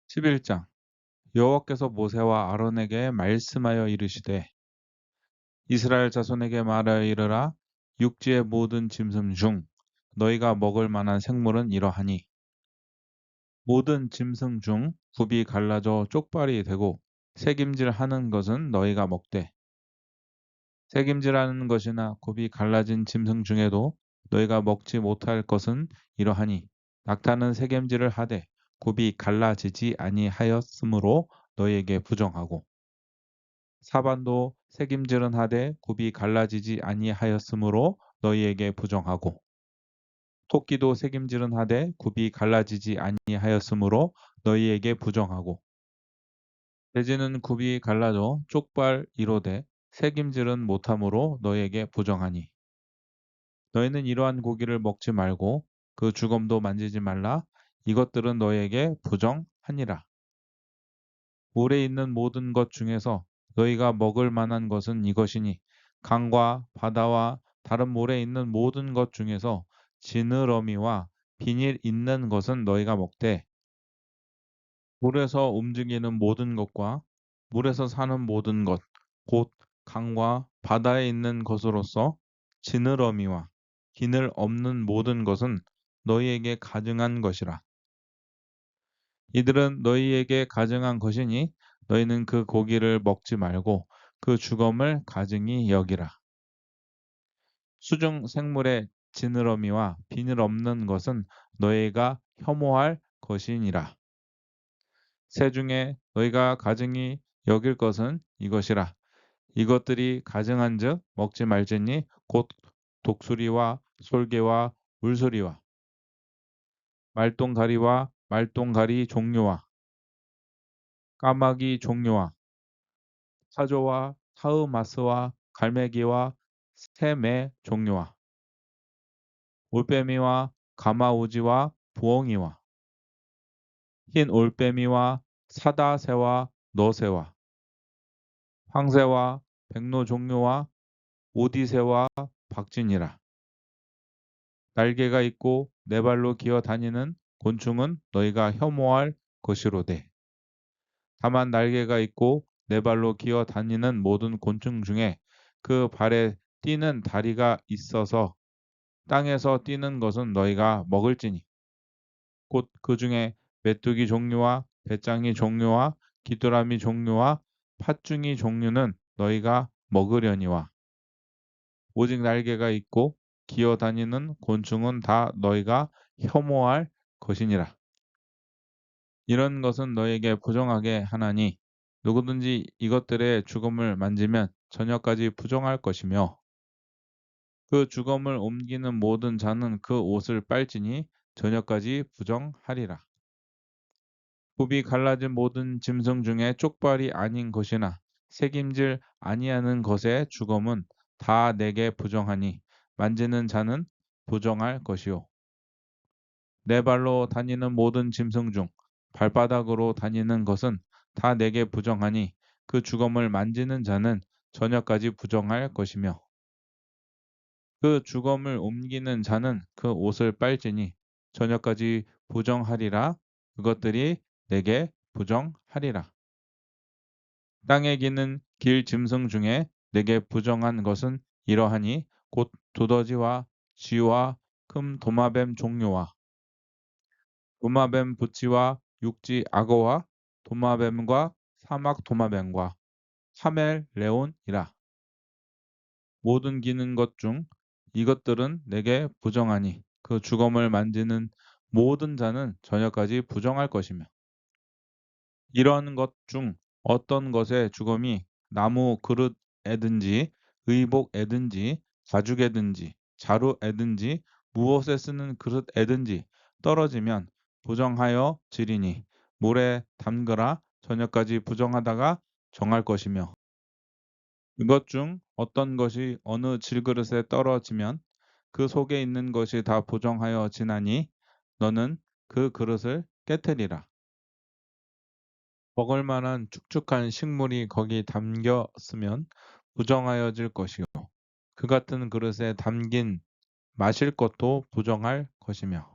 11장 여호와께서 모세와 아론에게 말씀하여 이르시되 이스라엘 자손에게 말하여 이르라. 육지의 모든 짐승 중 너희가 먹을 만한 생물은 이러하니 모든 짐승 중 굽이 갈라져 쪽발이 되고 새김질하는 것은 너희가 먹되 새김질하는 것이나 굽이 갈라진 짐승 중에도 너희가 먹지 못할 것은 이러하니 낙타는 새김질을 하되 굽이 갈라지지 아니하였으므로 너희에게 부정하고 사반도 새김질은 하되 굽이 갈라지지 아니하였으므로 너희에게 부정하고 토끼도 새김질은 하되 굽이 갈라지지 아니하였으므로 너희에게 부정하고 돼지는 굽이 갈라져 쪽발 이로되 새김질은 못함으로 너희에게 부정하니 너희는 이러한 고기를 먹지 말고 그 주검도 만지지 말라. 이것들은 너희에게 부정하니라. 물에 있는 모든 것 중에서 너희가 먹을 만한 것은 이것이니 강과 바다와 다른 물에 있는 모든 것 중에서 지느러미와 비닐 있는 것은 너희가 먹되 물에서 움직이는 모든 것과 물에서 사는 모든 것, 곧 강과 바다에 있는 것으로서 지느러미와 비늘 없는 모든 것은 너희에게 가증한 것이라. 이들은 너희에게 가증한 것이니 너희는 그 고기를 먹지 말고 그 주검을 가증히 여기라. 수중 생물의 지느러미와 비늘 없는 것은 너희가 혐오할 것이니라. 새 중에 너희가 가증히 여길 것은 이것이라. 이것들이 가증한즉 먹지 말지니 곧 독수리와 솔개와 물소리와 말똥가리와 말똥가리 종류와 까마귀 종류와 사조와 타으마스와 갈매기와 새매 종류와 올빼미와 가마우지와 부엉이와 흰 올빼미와 사다새와 너새와 황새와 백로 종류와 오디새와 박진이라. 날개가 있고 네 발로 기어 다니는 곤충은 너희가 혐오할 것이로되 다만 날개가 있고 네 발로 기어 다니는 모든 곤충 중에 그 발에 뛰는 다리가 있어서 땅에서 뛰는 것은 너희가 먹을지니 곧 그 중에 메뚜기 종류와 배짱이 종류와 귀뚜라미 종류와 팥중이 종류는 너희가 먹으려니와 오직 날개가 있고 기어 다니는 곤충은 다 너희가 혐오할 것이니라. 이런 것은 너희에게 부정하게 하나니 누구든지 이것들의 주검을 만지면 저녁까지 부정할 것이며 그 주검을 옮기는 모든 자는 그 옷을 빨지니 저녁까지 부정하리라. 굽이 갈라진 모든 짐승 중에 쪽발이 아닌 것이나 새김질 아니하는 것의 주검은 다 내게 부정하니 만지는 자는 부정할 것이요. 네 발로 다니는 모든 짐승 중 발바닥으로 다니는 것은 다 내게 부정하니 그 주검을 만지는 자는 저녁까지 부정할 것이며 그 주검을 옮기는 자는 그 옷을 빨지니 저녁까지 부정하리라. 그것들이 내게 부정하리라. 땅에 기는 길 짐승 중에 내게 부정한 것은 이러하니 곧 두더지와 쥐와 금 도마뱀 종류와 도마뱀 부치와 육지 악어와 도마뱀과 사막 도마뱀과 카멜레온이라. 모든 기는 것 중 이것들은 내게 부정하니 그 주검을 만지는 모든 자는 저녁까지 부정할 것이며 이러한 것 중 어떤 것의 주검이 나무 그릇에든지 의복에든지 가죽에든지 자루에든지 무엇에 쓰는 그릇에든지 떨어지면 부정하여 지리니 물에 담그라. 저녁까지 부정하다가 정할 것이며 이것 중 어떤 것이 어느 질그릇에 떨어지면 그 속에 있는 것이 다 부정하여 지나니 너는 그 그릇을 깨트리라. 먹을 만한 축축한 식물이 거기 담겼으면 부정하여질 것이요 그 같은 그릇에 담긴 마실 것도 부정할 것이며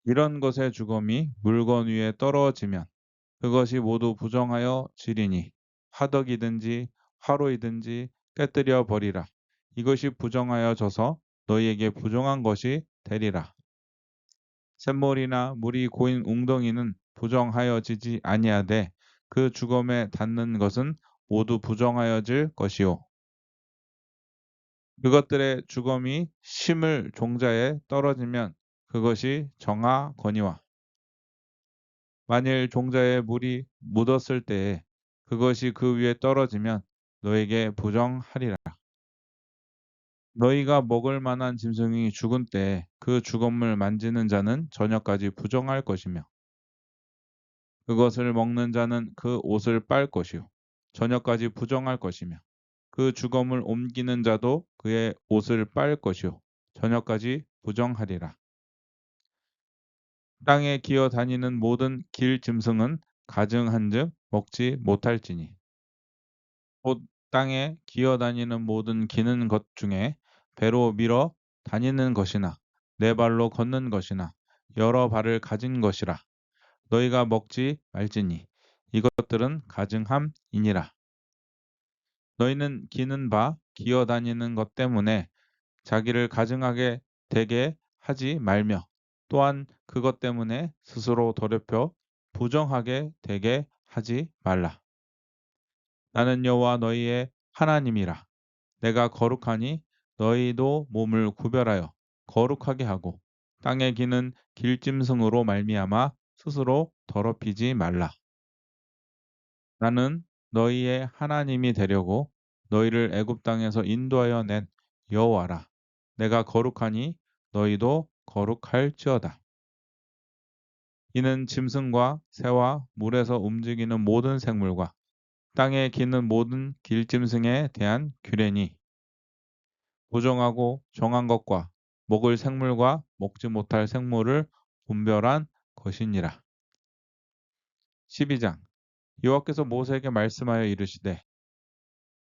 이런 것의 주검이 물건 위에 떨어지면 그것이 모두 부정하여 지리니 화덕이든지 화로이든지 깨뜨려 버리라. 이것이 부정하여 져서 너희에게 부정한 것이 되리라. 샘물이나 물이 고인 웅덩이는 부정하여지지 아니하되 그 주검에 닿는 것은 모두 부정하여질 것이요. 그것들의 주검이 심을 종자에 떨어지면 그것이 정하거니와 만일 종자에 물이 묻었을 때에 그것이 그 위에 떨어지면 너에게 부정하리라. 너희가 먹을 만한 짐승이 죽은 때에 그 죽음을 만지는 자는 저녁까지 부정할 것이며 그것을 먹는 자는 그 옷을 빨 것이요 저녁까지 부정할 것이며 그 죽음을 옮기는 자도 그의 옷을 빨 것이요 저녁까지 부정하리라. 땅에 기어 다니는 모든 길 짐승은 가증한즉 먹지 못할지니 곧 땅에 기어 다니는 모든 기는 것 중에 배로 밀어 다니는 것이나 네 발로 걷는 것이나 여러 발을 가진 것이라 너희가 먹지 말지니 이것들은 가증함이니라. 너희는 기는 바 기어 다니는 것 때문에 자기를 가증하게 되게 하지 말며 또한 그것 때문에 스스로 더럽혀 부정하게 되게 하지 말라. 나는 여호와 너희의 하나님이라. 내가 거룩하니 너희도 몸을 구별하여 거룩하게 하고 땅에 기는 길짐승으로 말미암아 스스로 더럽히지 말라. 나는 너희의 하나님이 되려고 너희를 애굽 땅에서 인도하여 낸 여호와라. 내가 거룩하니 너희도 거룩할지어다. 이는 짐승과 새와 물에서 움직이는 모든 생물과 땅에 기는 모든 길짐승에 대한 규례니 부정하고 정한 것과 먹을 생물과 먹지 못할 생물을 분별한 것이니라. 12장 여호와께서 모세에게 말씀하여 이르시되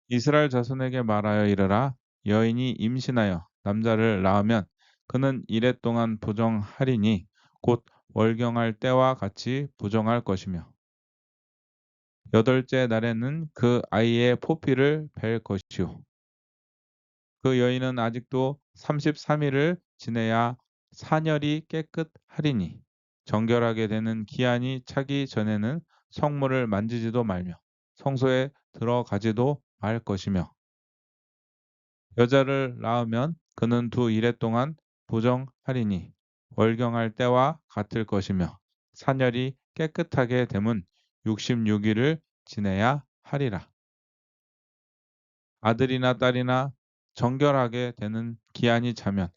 이스라엘 자손에게 말하여 이르라 여인이 임신하여 남자를 낳으면 그는 이레 동안 부정하리니 곧 월경할 때와 같이 부정할 것이며 여덟째 날에는 그 아이의 포피를 벨 것이요 그 여인은 아직도 33일을 지내야 사녀리 깨끗하리니 정결하게 되는 기한이 차기 전에는 성물을 만지지도 말며 성소에 들어가지도 말 것이며 여자를 낳으면 그는 두 이레 동안 부정하리니 월경할 때와 같을 것이며 사녀리 깨끗하게 되면 66일을 지내야 하리라. 아들이나 딸이나 정결하게 되는 기한이 차면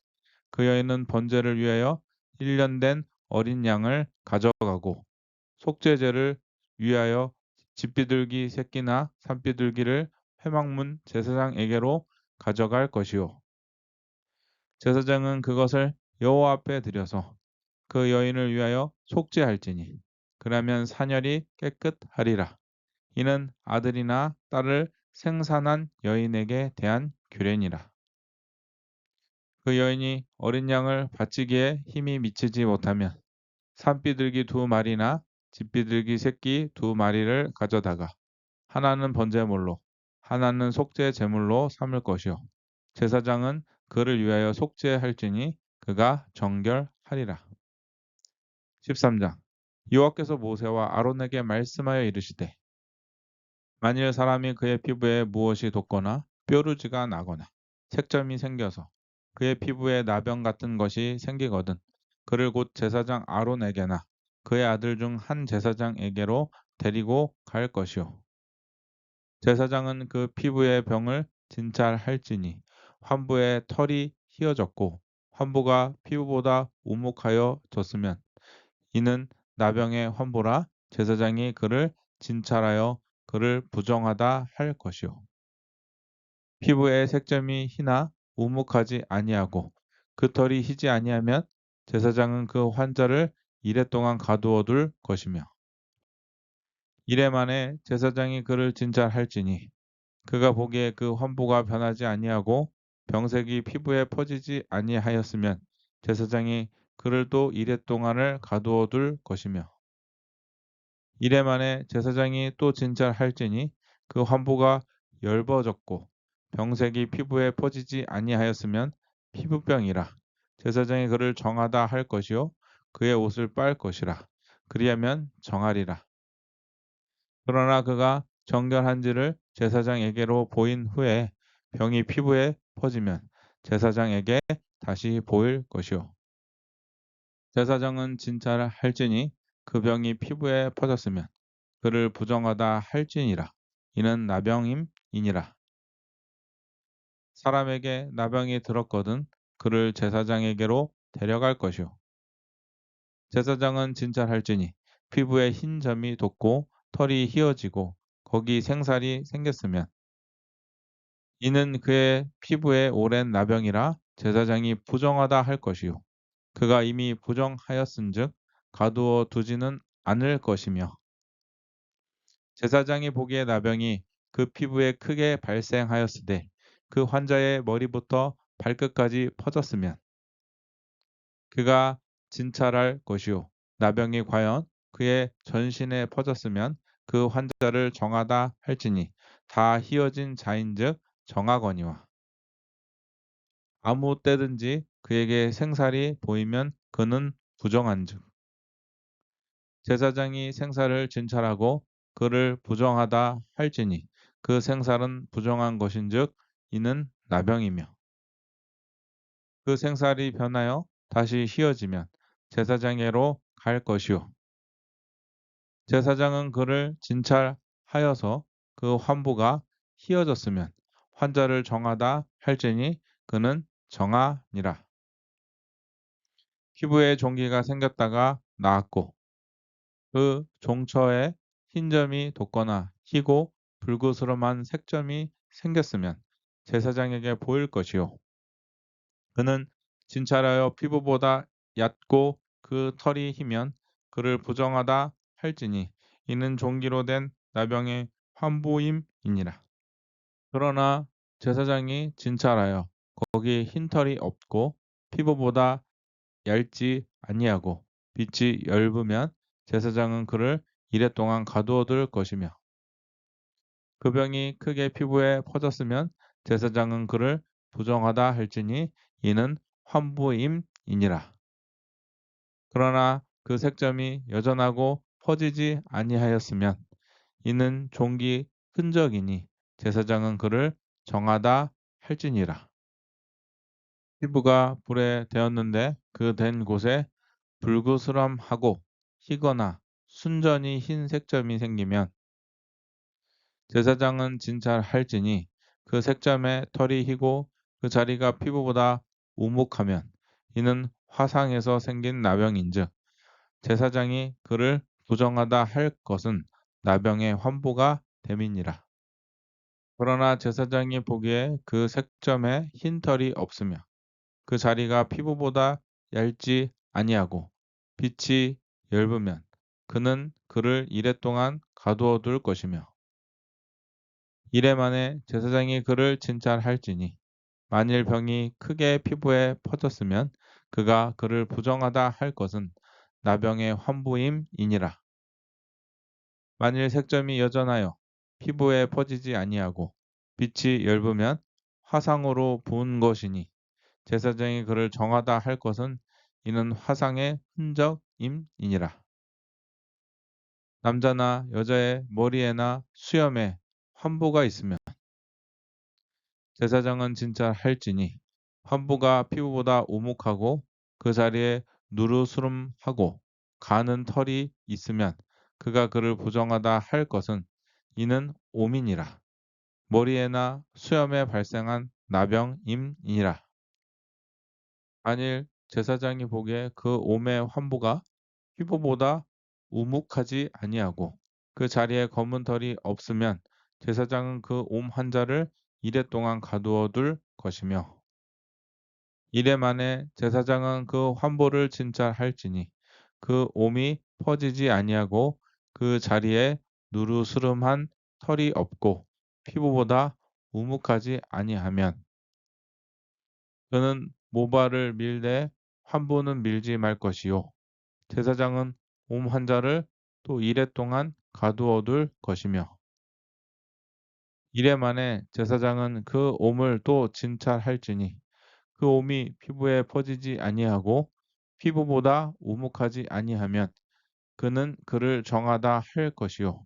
그 여인은 번제를 위하여 1년 된 어린 양을 가져가고 속죄제를 위하여 집비둘기 새끼나 산비둘기를 회막문 제사장에게로 가져갈 것이요 제사장은 그것을 여호와 앞에 드려서 그 여인을 위하여 속죄할지니 그러면 사녀리 깨끗하리라. 이는 아들이나 딸을 생산한 여인에게 대한 규례니라. 그 여인이 어린 양을 바치기에 힘이 미치지 못하면 산비둘기 두 마리나 집비둘기 새끼 두 마리를 가져다가 하나는 번제물로 하나는 속죄 제물로 삼을 것이요 제사장은 그를 위하여 속죄할지니 그가 정결하리라. 13장 여호와께서 모세와 아론에게 말씀하여 이르시되 만일 사람이 그의 피부에 무엇이 돋거나 뾰루지가 나거나 색점이 생겨서 그의 피부에 나병 같은 것이 생기거든 그를 곧 제사장 아론에게나 그의 아들 중 한 제사장에게로 데리고 갈 것이요 제사장은 그 피부의 병을 진찰할지니 환부의 털이 휘어졌고 환부가 피부보다 우묵하여 졌으면 이는 나병의 환부라 제사장이 그를 진찰하여 그를 부정하다 할 것이요 피부의 색점이 희나 우묵하지 아니하고 그 털이 희지 아니하면 제사장은 그 환자를 이레 동안 가두어 둘 것이며 이레 만에 제사장이 그를 진찰할지니 그가 보기에 그 환부가 변하지 아니하고 병색이 피부에 퍼지지 아니하였으면 제사장이 그를 또 이레 동안을 가두어 둘 것이며 이래 만에 제사장이 또 진찰할지니 그 환부가 엷어졌고 병색이 피부에 퍼지지 아니하였으면 피부병이라 제사장이 그를 정하다 할 것이요 그의 옷을 빨 것이라 그리하면 정하리라. 그러나 그가 정결한지를 제사장에게로 보인 후에 병이 피부에 퍼지면 제사장에게 다시 보일 것이요 제사장은 진찰을 할지니 그 병이 피부에 퍼졌으면 그를 부정하다 할지니라. 이는 나병임이니라. 사람에게 나병이 들었거든 그를 제사장에게로 데려갈 것이요. 제사장은 진찰할지니 피부에 흰 점이 돋고 털이 휘어지고 거기 생살이 생겼으면 이는 그의 피부에 오랜 나병이라 제사장이 부정하다 할 것이요. 그가 이미 부정하였은즉 가두어 두지는 않을 것이며 제사장이 보기에 나병이 그 피부에 크게 발생하였으되 그 환자의 머리부터 발끝까지 퍼졌으면 그가 진찰할 것이요 나병이 과연 그의 전신에 퍼졌으면 그 환자를 정하다 할지니 다 희어진 자인즉 정하거니와 아무 때든지 그에게 생살이 보이면 그는 부정한즉 제사장이 생사를 진찰하고 그를 부정하다 할지니 그 생살은 부정한 것인즉 이는 나병이며 그 생살이 변하여 다시 희어지면 제사장에게로 갈 것이요 제사장은 그를 진찰하여서 그 환부가 희어졌으면 환자를 정하다 할지니 그는 정하니라. 피부에 종기가 생겼다가 나았고 그 종처에 흰 점이 돋거나 희고 불그스름한 색점이 생겼으면 제사장에게 보일 것이요 그는 진찰하여 피부보다 얕고 그 털이 희면 그를 부정하다 할지니 이는 종기로 된 나병의 환부임이니라. 그러나 제사장이 진찰하여 거기 흰 털이 없고 피부보다 얇지 아니하고 빛이 엷으면 제사장은 그를 이레 동안 가두어 둘 것이며 그 병이 크게 피부에 퍼졌으면 제사장은 그를 부정하다 할지니 이는 환부임이니라. 그러나 그 색점이 여전하고 퍼지지 아니하였으면 이는 종기 흔적이니 제사장은 그를 정하다 할지니라. 피부가 불에 데었는데 그 된 곳에 불그스럼하고 희거나 순전히 흰 색점이 생기면 제사장은 진찰할지니 그 색점에 털이 희고 그 자리가 피부보다 우묵하면 이는 화상에서 생긴 나병인즉 제사장이 그를 부정하다 할 것은 나병의 환부가 됨이니라. 그러나 제사장이 보기에 그 색점에 흰 털이 없으며 그 자리가 피부보다 얇지 아니하고 빛이 엷으면 그는 그를 이레 동안 가두어 둘 것이며 이래 만에 제사장이 그를 진찰할지니 만일 병이 크게 피부에 퍼졌으면 그가 그를 부정하다 할 것은 나병의 환부임이니라. 만일 색점이 여전하여 피부에 퍼지지 아니하고 빛이 엷으면 화상으로 부은 것이니 제사장이 그를 정하다 할 것은 이는 화상의 흔적임이니라. 남자나 여자의 머리에나 수염에 환부가 있으면 제사장은 진찰할지니 환부가 피부보다 오목하고 그 자리에 누르스름하고 가는 털이 있으면 그가 그를 부정하다 할 것은 이는 오민이라. 머리에나 수염에 발생한 나병임이니라. 만일 제사장이 보기에 그 옴의 환부가 피부보다 우묵하지 아니하고 그 자리에 검은 털이 없으면 제사장은 그 옴 환자를 이레 동안 가두어 둘 것이며 이래 만에 제사장은 그 환부를 진찰할지니 그 옴이 퍼지지 아니하고 그 자리에 누르스름한 털이 없고 피부보다 우묵하지 아니하면 그는 모발을 밀되 환부는 밀지 말 것이요. 제사장은 몸 환자를 또 이래 동안 가두어 둘 것이며 이래 만에 제사장은 그 옴을 또 진찰할지니 그 옴이 피부에 퍼지지 아니하고 피부보다 우묵하지 아니하면 그는 그를 정하다 할 것이요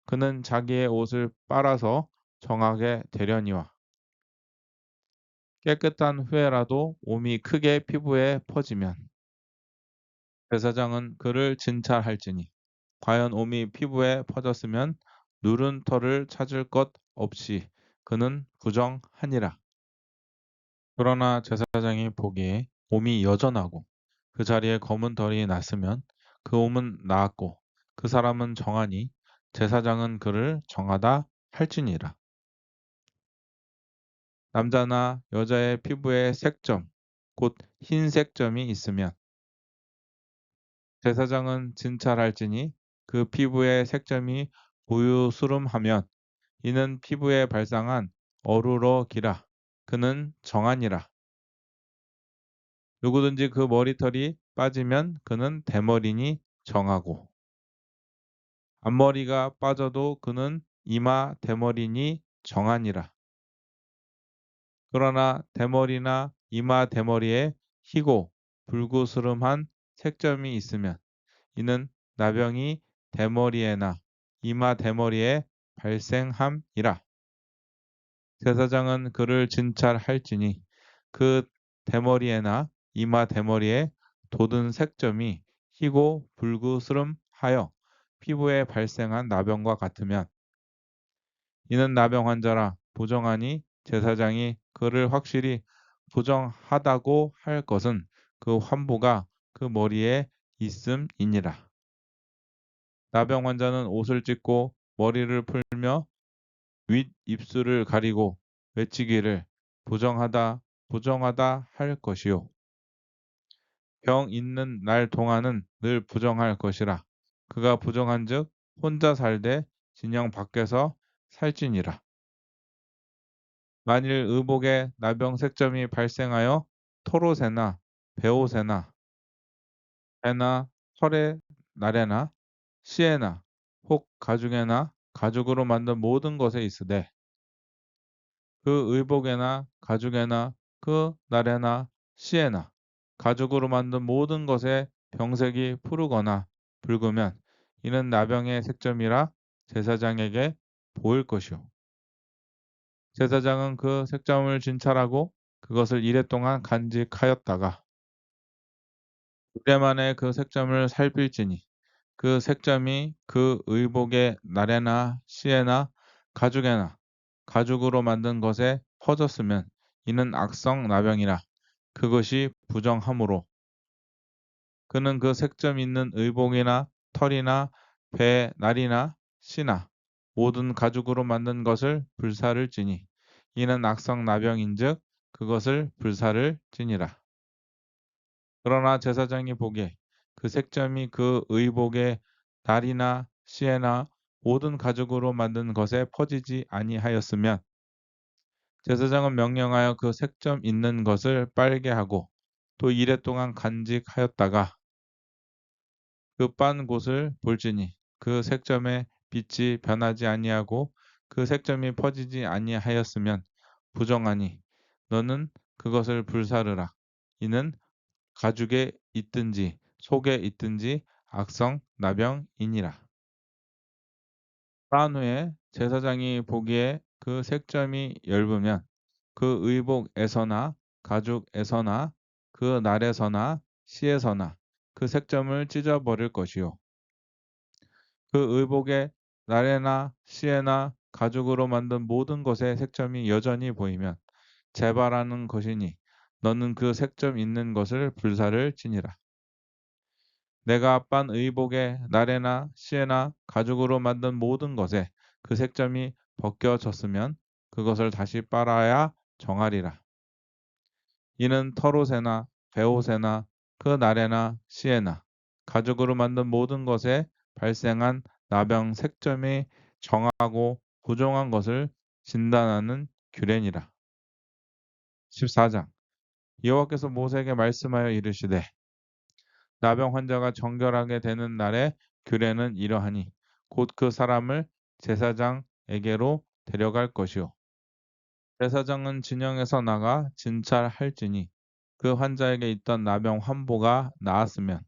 그는 자기의 옷을 빨아서 정하게 되려니와 깨끗한 후에라도 옴이 크게 피부에 퍼지면 제사장은 그를 진찰할지니 과연 옴이 피부에 퍼졌으면 누른 털을 찾을 것 없이 그는 부정하니라. 그러나 제사장이 보기에 옴이 여전하고 그 자리에 검은 털이 났으면 그 옴은 나았고 그 사람은 정하니 제사장은 그를 정하다 할지니라. 남자나 여자의 피부에 색점, 곧 흰색 점이 있으면 제사장은 진찰할지니 그 피부에 색점이 부유스름하면 이는 피부에 발상한 어루러 기라. 그는 정하니라. 누구든지 그 머리털이 빠지면 그는 대머리니 정하고 앞머리가 빠져도 그는 이마 대머리니 정하니라. 그러나 대머리나 이마 대머리에 희고 불구스름한 색점이 있으면 이는 나병이 대머리에나 이마 대머리에 발생함이라. 제사장은 그를 진찰할지니 그 대머리에나 이마 대머리에 돋은 색점이 희고 불구스름하여 피부에 발생한 나병과 같으면 이는 나병 환자라 부정하니 제사장이 그를 확실히 부정하다고 할 것은 그 환부가 그 머리에 있음이니라. 나병 환자는 옷을 찢고 머리를 풀며 윗 입술을 가리고 외치기를 부정하다 부정하다 할 것이요 병 있는 날 동안은 늘 부정할 것이라 그가 부정한즉 혼자 살되 진영 밖에서 살지니라. 만일 의복에 나병 색점이 발생하여 토롯에나 베옷에나 배나 털의 날에나 시에나 혹 가죽에나 가죽으로 만든 모든 것에 있으되 그 의복에나 가죽에나 그 날에나 시에나 가죽으로 만든 모든 것에 병색이 푸르거나 붉으면 이는 나병의 색점이라 제사장에게 보일 것이요 제사장은 그 색점을 진찰하고 그것을 이래 동안 간직하였다가 이래 만에 그 색점을 살필지니 그 색점이 그 의복의 날에나 시에나 가죽에나 가죽으로 만든 것에 퍼졌으면 이는 악성 나병이라 그것이 부정하므로 그는 그 색점 있는 의복이나 털이나 배 날이나 씨나 모든 가죽으로 만든 것을 불사를 지니 이는 악성 나병인즉 그것을 불사를 지니라. 그러나 제사장이 보기에 그 색점이 그 의복의 날이나 시에나 모든 가죽으로 만든 것에 퍼지지 아니하였으면 제사장은 명령하여 그 색점 있는 것을 빨게 하고 또 이레 동안 간직하였다가 그 빤 곳을 볼지니 그 색점의 빛이 변하지 아니하고 그 색점이 퍼지지 아니하였으면 부정하니 너는 그것을 불사르라. 이는 가죽에 있든지 속에 있든지 악성 나병이니라. 빤 후에 제사장이 보기에 그 색점이 엷으면 그 의복에서나 가죽에서나 그 날에서나 시에서나 그 색점을 찢어 버릴 것이요 그 의복의 날에나 시에나 가죽으로 만든 모든 것의 색점이 여전히 보이면 재발하는 것이니 너는 그 색점 있는 것을 불사를 지니라. 내가 빤 의복의 날에나 시에나 가죽으로 만든 모든 것에 그 색점이 벗겨졌으면 그것을 다시 빨아야 정하리라. 이는 털옷에나 베옷에나 그 날에나 시에나 가죽으로 만든 모든 것에 발생한 나병 색점이 정하고 부정한 것을 진단하는 규례니라. 14장 여호와께서 모세에게 말씀하여 이르시되 나병 환자가 정결하게 되는 날에 규례는 이러하니 곧 그 사람을 제사장에게로 데려갈 것이요 제사장은 진영에서 나가 진찰할지니 그 환자에게 있던 나병 환보가 나았으면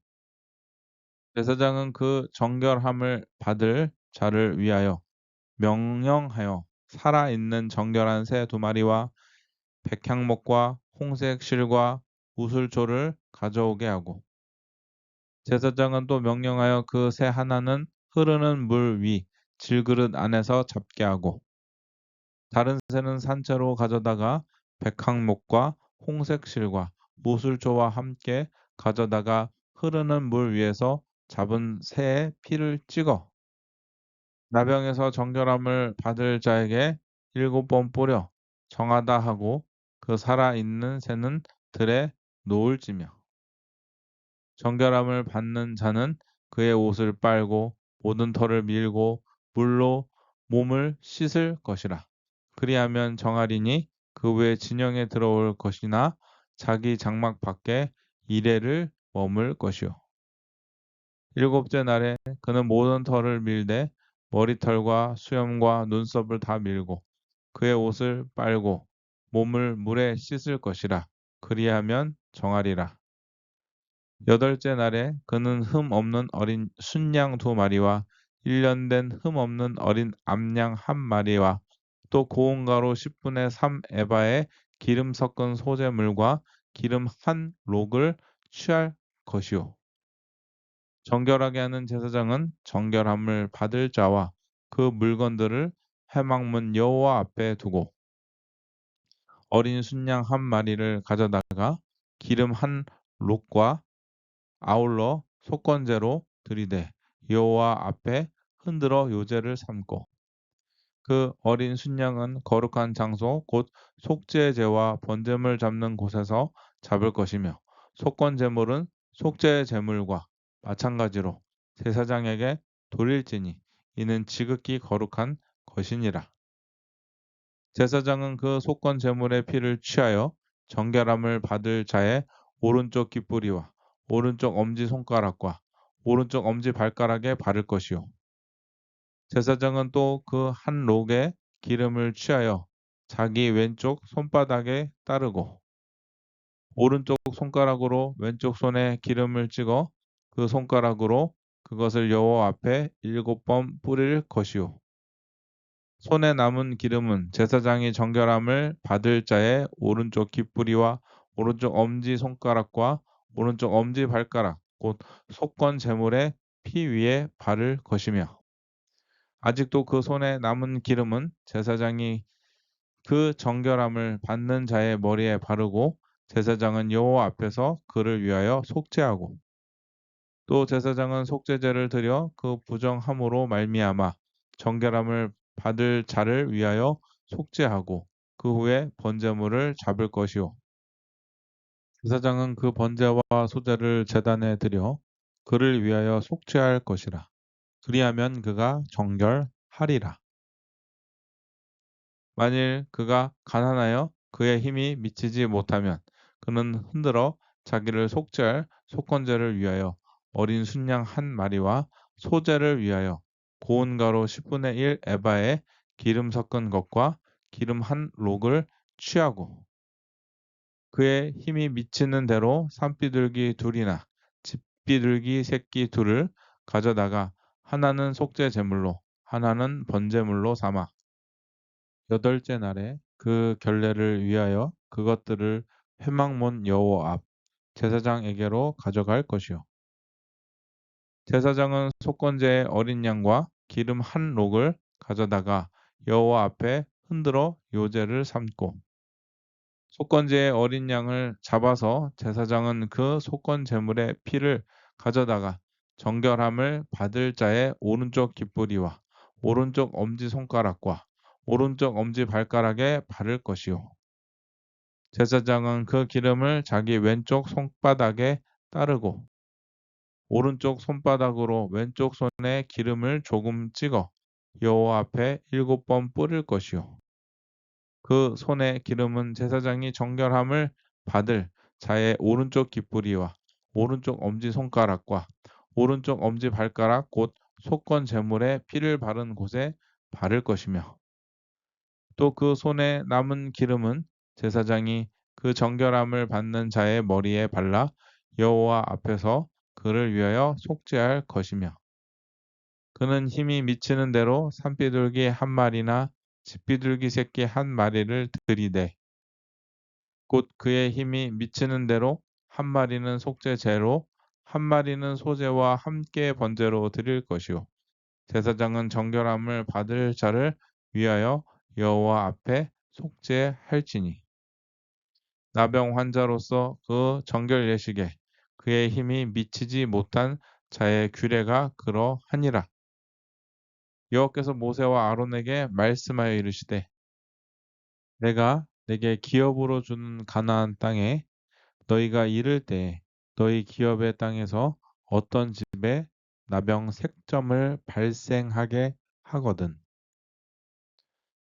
제사장은 그 정결함을 받을 자를 위하여 명령하여 살아 있는 정결한 새 두 마리와 백향목과 홍색 실과 우슬초를 가져오게 하고 제사장은 또 명령하여 그 새 하나는 흐르는 물 위 질그릇 안에서 잡게 하고 다른 새는 산채로 가져다가 백항목과 홍색 실과 무술초와 함께 가져다가 흐르는 물 위에서 잡은 새의 피를 찍어 나병에서 정결함을 받을 자에게 7번 뿌려 정하다 하고 그 살아 있는 새는 들에 놓을지며 정결함을 받는 자는 그의 옷을 빨고 모든 털을 밀고 물로 몸을 씻을 것이라. 그리하면 정하리니 그 후에 진영에 들어올 것이나 자기 장막 밖에 이레를 머물 것이요. 일곱째 날에 그는 모든 털을 밀되 머리털과 수염과 눈썹을 다 밀고 그의 옷을 빨고 몸을 물에 씻을 것이라. 그리하면 정하리라. 여덟째 날에 그는 흠 없는 어린 순양 두 마리와 1년 된 흠 없는 어린 암양 한 마리와 또 고운 가루 10분의 3 에바의 기름 섞은 소재물과 기름 한 록을 취할 것이요. 정결하게 하는 제사장은 정결함을 받을 자와 그 물건들을 회막문 여호와 앞에 두고 어린 순양 한 마리를 가져다가 기름 한 록과 아울러 속건제로 들이되 여호와 앞에 흔들어 요제를 삼고 그 어린 순양은 거룩한 장소 곧 속죄제와 번제물 잡는 곳에서 잡을 것이며 속건 제물은 속죄 제물과 마찬가지로 제사장에게 돌릴지니 이는 지극히 거룩한 것이니라. 제사장은 그 속건 제물의 피를 취하여 정결함을 받을 자의 오른쪽 깃뿌리와 오른쪽 엄지 손가락과 오른쪽 엄지 발가락에 바를 것이요 제사장은 또 그 한 록에 기름을 취하여 자기 왼쪽 손바닥에 따르고 오른쪽 손가락으로 왼쪽 손에 기름을 찍어 그 손가락으로 그것을 여호와 앞에 7번 뿌릴 것이요 손에 남은 기름은 제사장이 정결함을 받을 자의 오른쪽 깃뿌리와 오른쪽 엄지 손가락과 오른쪽 엄지 발가락 곧 속건 제물의 피 위에 바를 것이며 아직도 그 손에 남은 기름은 제사장이 그 정결함을 받는 자의 머리에 바르고 제사장은 여호와 앞에서 그를 위하여 속죄하고 또 제사장은 속죄제를 드려 그 부정함으로 말미암아 정결함을 받을 자를 위하여 속죄하고 그 후에 번제물을 잡을 것이요 제사장은 그 번제와 소제를 제단에 드려 그를 위하여 속죄할 것이라 그리하면 그가 정결하리라. 만일 그가 가난하여 그의 힘이 미치지 못하면 그는 흔들어 자기를 속죄할 속건제를 위하여 어린 순양 한 마리와 소제를 위하여 고운 가루 10분의 1 에바에 기름 섞은 것과 기름 한 록을 취하고 그의 힘이 미치는 대로 산비둘기 둘이나 집비둘기 새끼 둘을 가져다가 하나는 속죄 제물로 하나는 번제물로 삼아 여덟째 날에 그 결례를 위하여 그것들을 회막문 여호와 앞 제사장에게로 가져갈 것이요 제사장은 속건제의 어린 양과 기름 한 록을 가져다가 여호와 앞에 흔들어 요제를 삼고 속건제의 어린 양을 잡아서 제사장은 그 속건 제물의 피를 가져다가 정결함을 받을 자의 오른쪽 깃뿌리와 오른쪽 엄지 손가락과 오른쪽 엄지 발가락에 바를 것이요 제사장은 그 기름을 자기 왼쪽 손바닥에 따르고 오른쪽 손바닥으로 왼쪽 손에 기름을 조금 찍어 여호와 앞에 7번 뿌릴 것이요 그 손의 기름은 제사장이 정결함을 받을 자의 오른쪽 깃뿌리와 오른쪽 엄지손가락과 오른쪽 엄지발가락 곧 속건 제물에 피를 바른 곳에 바를 것이며 또 그 손에 남은 기름은 제사장이 그 정결함을 받는 자의 머리에 발라 여호와 앞에서 그를 위하여 속죄할 것이며 그는 힘이 미치는 대로 산비둘기 한 마리나 집비둘기 새끼 한 마리를 들이되 곧 그의 힘이 미치는 대로 한 마리는 속죄제로 한 마리는 소제와 함께 번제로 드릴 것이요 제사장은 정결함을 받을 자를 위하여 여호와 앞에 속죄할지니 나병 환자로서 그 정결 예식에 그의 힘이 미치지 못한 자의 규례가 그러하니라. 여호와께서 모세와 아론에게 말씀하여 이르시되 내가 내게 기업으로 주는 가나안 땅에 너희가 이를 때에 너희 기업의 땅에서 어떤 집에 나병 색점을 발생하게 하거든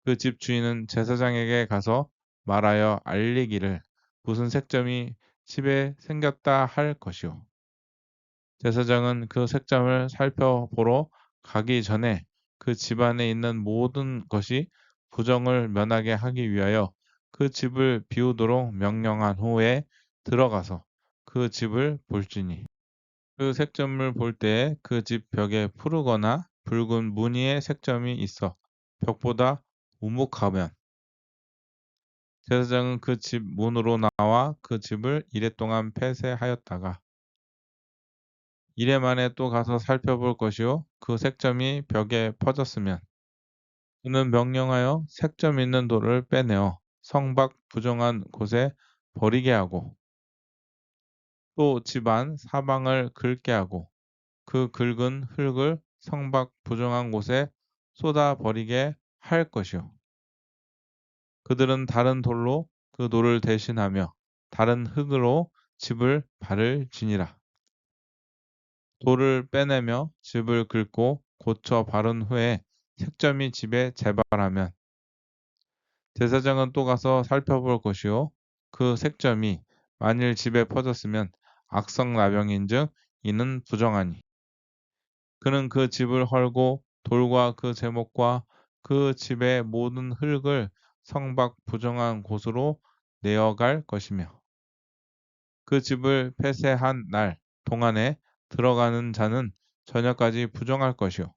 그 집 주인은 제사장에게 가서 말하여 알리기를 무슨 색점이 집에 생겼다 할 것이요 제사장은 그 색점을 살펴보러 가기 전에 그 집안에 있는 모든 것이 부정을 면하게 하기 위하여 그 집을 비우도록 명령한 후에 들어가서 그 집을 볼지니 그 색점을 볼 때에 그 집 벽에 푸르거나 붉은 무늬의 색점이 있어 벽보다 우묵하면 제사장은 그 집 문으로 나와 그 집을 이레 동안 폐쇄하였다가 이레 만에 또 가서 살펴볼 것이요 그 색점이 벽에 퍼졌으면 그는 명령하여 색점 있는 돌을 빼내어 성 밖 부정한 곳에 버리게 하고 또 집안 사방을 긁게 하고 그 긁은 흙을 성 밖 부정한 곳에 쏟아 버리게 할 것이요 그들은 다른 돌로 그 돌을 대신하며 다른 흙으로 집을 바를지니라. 돌을 빼내며 집을 긁고 고쳐 바른 후에 색점이 집에 재발하면 제사장은 또 가서 살펴볼 것이요 그 색점이 만일 집에 퍼졌으면 악성 나병인즉 이는 부정하니 그는 그 집을 헐고 돌과 그 제목과 그 집의 모든 흙을 성 밖 부정한 곳으로 내어갈 것이며 그 집을 폐쇄한 날 동안에 들어가는 자는 저녁까지 부정할 것이요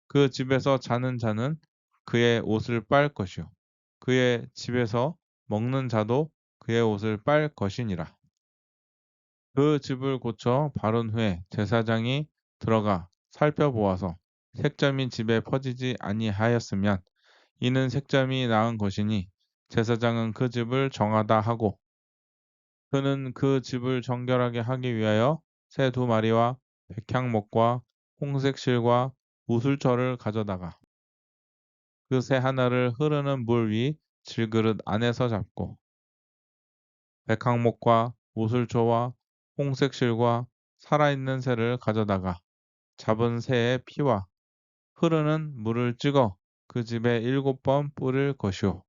그 집에서 자는 자는 그의 옷을 빨 것이요 그의 집에서 먹는 자도 그의 옷을 빨 것이니라. 그 집을 고쳐 바른 후에 제사장이 들어가 살펴보아서 색점이 집에 퍼지지 아니하였으면 이는 색점이 나은 것이니 제사장은 그 집을 정하다 하고 그는 그 집을 정결하게 하기 위하여 새 두 마리와 백향목과 홍색 실과 우슬초를 가져다가 그 새 하나를 흐르는 물 위 질그릇 안에서 잡고 백향목과 우슬초와 홍색 실과 살아있는 새를 가져다가 잡은 새의 피와 흐르는 물을 찍어 그 집에 7번 뿌릴 것이요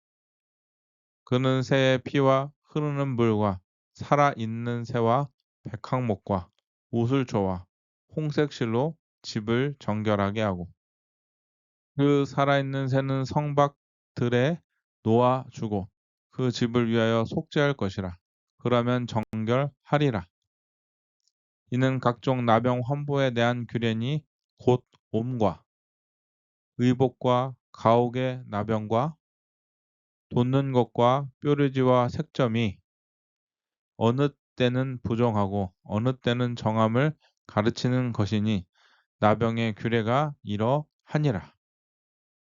그는 새의 피와 흐르는 물과 살아있는 새와 백항목과 우슬초와 홍색실로 집을 정결하게 하고 그 살아있는 새는 성박 들에 놓아 주고 그 집을 위하여 속죄할 것이라. 그러면 정결하리라. 이는 각종 나병 환부에 대한 규례니 곧 옴과 의복과 가옥의 나병과 돋는 것과 뾰루지와 색점이 어느 때는 부정하고 어느 때는 정함을 가르치는 것이니 나병의 규례가 이러하니라.